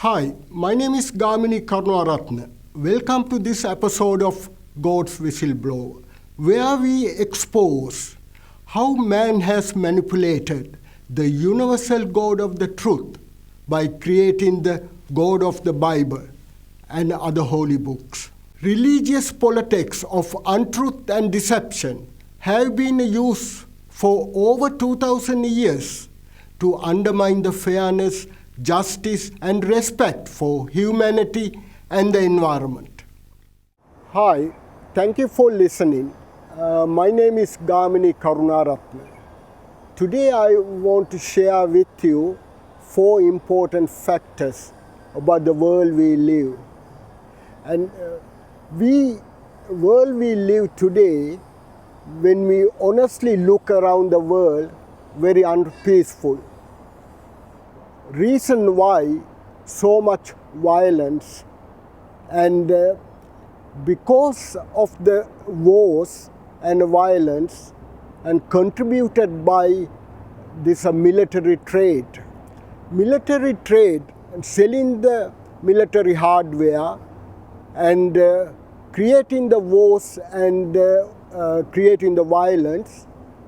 Hi, my name is Karunaratne. Welcome to this episode of God's Whistleblower, where we expose how man has manipulated the universal God of the truth by creating the God of the Bible and other holy books. Religious politics of untruth and deception have been used for over 2000 years to undermine the fairness, justice, and respect for humanity and the environment. Hi, thank you for listening. My name is Karunaratne. Today I want to share with you 4 important factors about the world we live. And world we live today, when we honestly look around the world, very unpeaceful. Reason why so much violence, and because of the wars and violence, and contributed by this military trade. Military trade, selling the military hardware and creating the wars and creating the violence,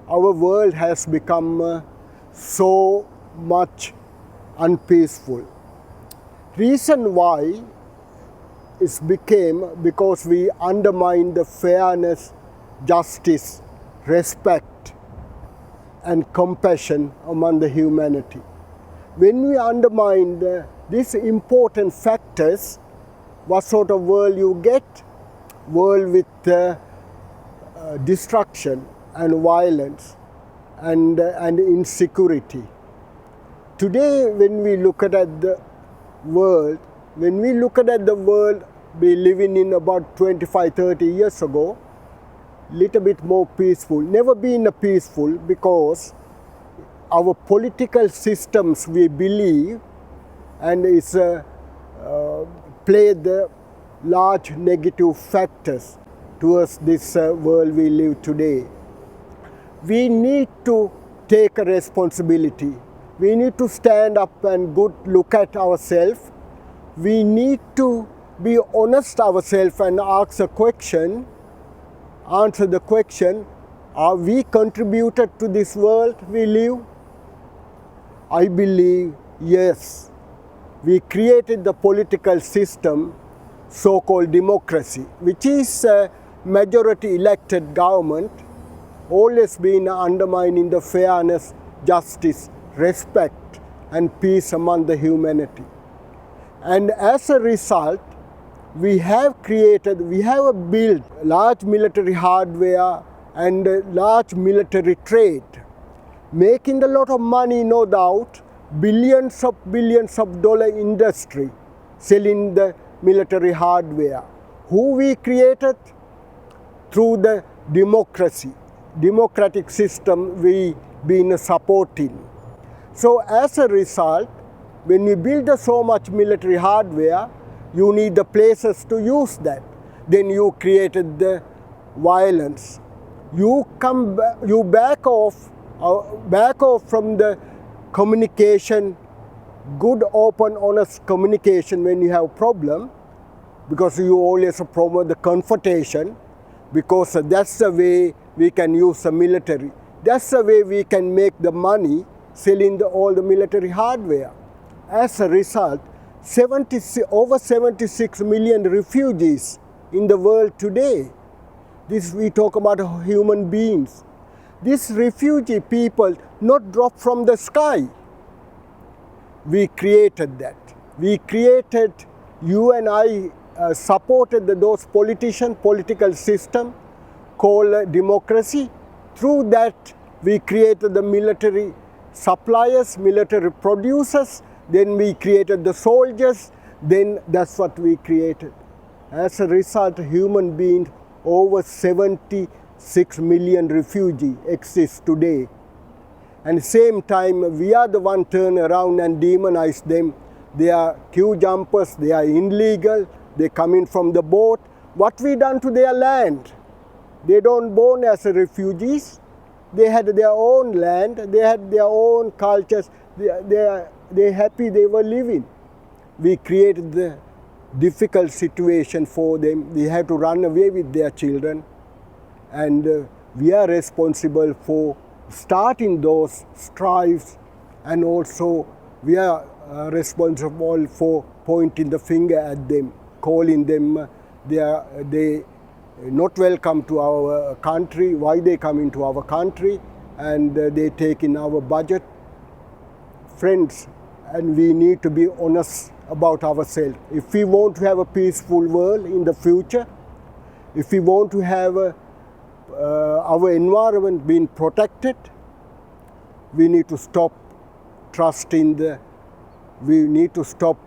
our world has become so much unpeaceful. Reason why it became because we undermine the fairness, justice, respect, and compassion among the humanity. When we undermine these important factors, what sort of world you get? World with destruction and violence and insecurity. Today, when we look at the world, we living in about 25-30 years ago, little bit more peaceful. Never been peaceful because our political systems, we believe, and it's played the large negative factors towards this world we live today. We need to take a responsibility. We need to stand up and good look at ourselves. We need to be honest ourselves and ask a question, answer the question, are we contributed to this world we live? I believe yes. We created the political system, so-called democracy, which is a majority elected government, always been undermining the fairness, justice, respect, and peace among the humanity. And as a result, we have built large military hardware and large military trade, making a lot of money, no doubt, billions of dollar industry, selling the military hardware. Who we created? Through the democratic system we been supporting. So as a result, when you build so much military hardware, you need the places to use that. Then you created the violence. You back off from the communication, good, open, honest communication when you have problem, because you always promote the confrontation, because that's the way we can use the military. That's the way we can make the money selling all the military hardware. As a result, over 76 million refugees in the world today. This we talk about human beings. These refugee people not drop from the sky. We created that. You and I supported those political system called democracy. Through that, we created the military suppliers, military producers, then we created the soldiers, then that's what we created. As a result, human beings, over 76 million refugees exist today. And same time, we are the one turn around and demonize them. They are queue jumpers, they are illegal, they come in from the boat. What we done to their land? They don't born as refugees. They had their own land, they had their own cultures, they happy they were living. we created the difficult situation for them. They have to run away with their children, and we are responsible for starting those strifes, and also we are responsible for pointing the finger at them, calling them they not welcome to our country, why they come into our country, and they take in our budget. Friends, and we need to be honest about ourselves. If we want to have a peaceful world in the future, if we want to have our environment being protected, we need to stop we need to stop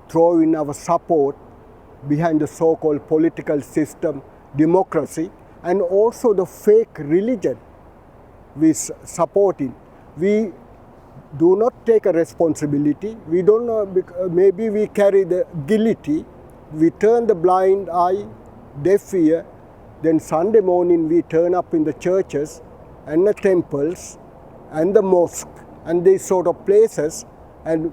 throwing our support behind the so-called political system, democracy, and also the fake religion we supporting. We do not take a responsibility. We don't know, maybe we carry the guilty. We turn the blind eye, deaf ear. Then Sunday morning we turn up in the churches and the temples and the mosque and these sort of places, and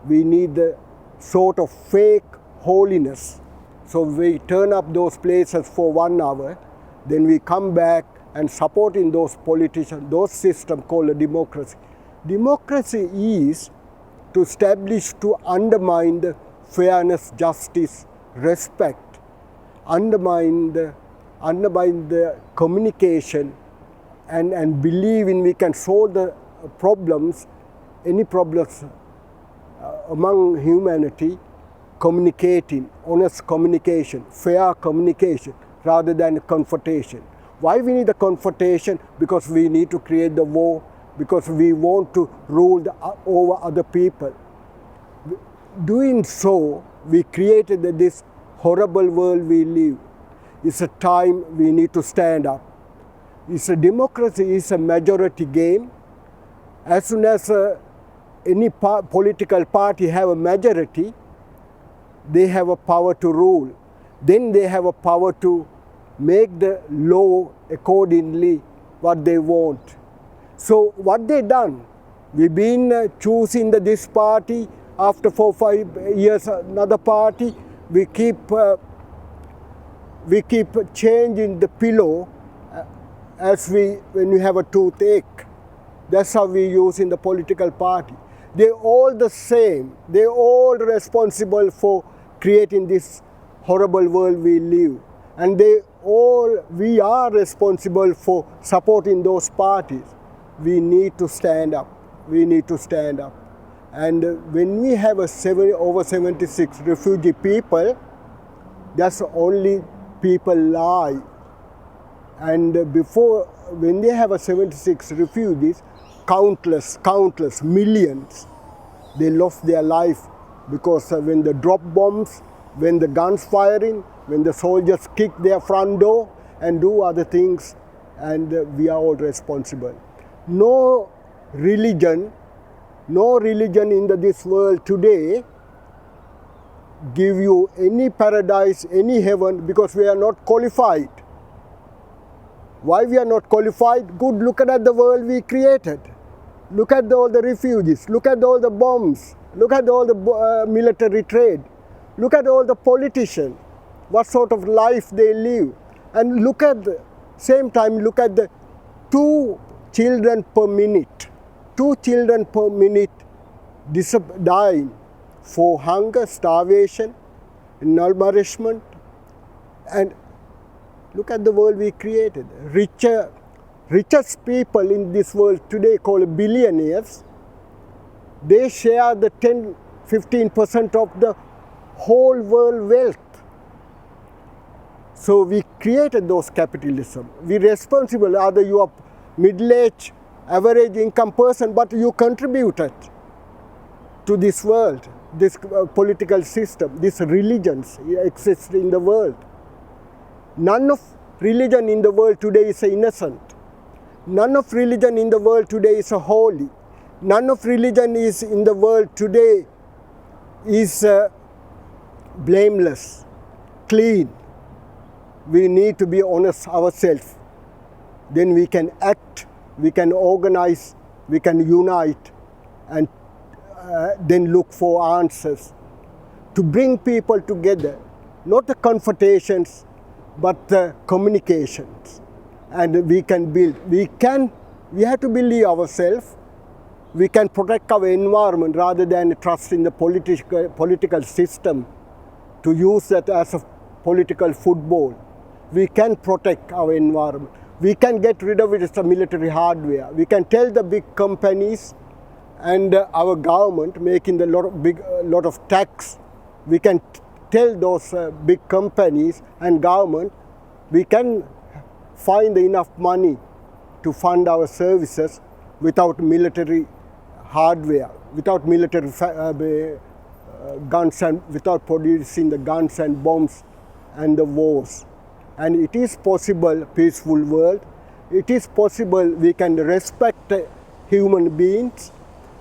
we need the sort of fake holiness. So we turn up those places for 1 hour, then we come back and supporting those politicians, those systems called a democracy. Democracy is to establish, to undermine the fairness, justice, respect, undermine the communication, and believing we can solve the problems, any problems among humanity, communicating, honest communication, fair communication, rather than confrontation. Why we need the confrontation? Because we need to create the war, because we want to rule over other people. Doing so, we created this horrible world we live. It's a time we need to stand up. It's a democracy, is a majority game. As soon as any political party have a majority, they have a power to rule. Then they have a power to make the law accordingly what they want. So what they done? We've been choosing this party. After 4 or 5 years, another party. We keep changing the pillow when you have a toothache. That's how we use in the political party. They're all the same. They're all responsible for creating this horrible world we live. And we are responsible for supporting those parties. We need to stand up. We need to stand up. And when we have over 76 refugee people, that's only people lie. And when they have 76 refugees, countless millions, they lost their life because when the drop bombs, when the guns firing, when the soldiers kick their front door and do other things, and we are all responsible. No religion in this world today give you any paradise, any heaven, because we are not qualified. Why we are not qualified? Good, look at the world we created. Look at all the refugees, look at all the bombs, look at all the military trade, look at all the politicians, what sort of life they live. And look at the same time, look at the 2 children per minute. 2 children per minute dying for hunger, starvation, malnourishment. And look at the world we created. Richest people in this world today, called billionaires, they share the 10-15% of the whole world wealth. So we created those capitalism. We're responsible, either you are middle-aged, average income person, but you contributed to this world, this political system, these religions exist in the world. None of religion in the world today is innocent. None of religion in the world today is holy. None of religion is in the world today is blameless, clean. We need to be honest ourselves. Then we can act, we can organize, we can unite, and then look for answers. to bring people together, not the confrontations, but the communications. And we can build, we have to believe ourselves. We can protect our environment rather than trust in the political system to use that as a political football. We can protect our environment. We can get rid of it as a military hardware. We can tell the big companies and our government making a lot of tax. We can tell those big companies and government, we can find enough money to fund our services without military hardware, without military guns, and without producing the guns and bombs and the wars. And it is possible, peaceful world. It is possible we can respect human beings.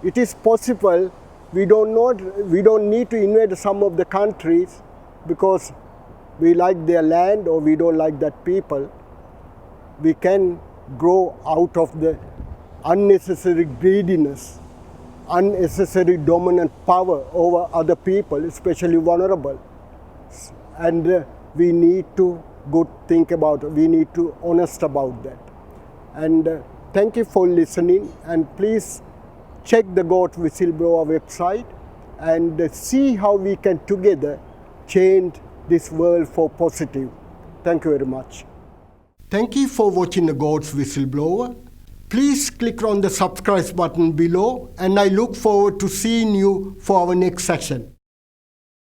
It is possible we don't need to invade some of the countries because we like their land or we don't like that people. We can grow out of the unnecessary greediness, unnecessary dominant power over other people, especially vulnerable. And we need to think about it. We need to honest about that. And thank you for listening, and please check the Goat Whistleblower website and see how we can together change this world for positive. Thank you very much. Thank you for watching the Goat's Whistleblower. Please click on the subscribe button below, and I look forward to seeing you for our next session.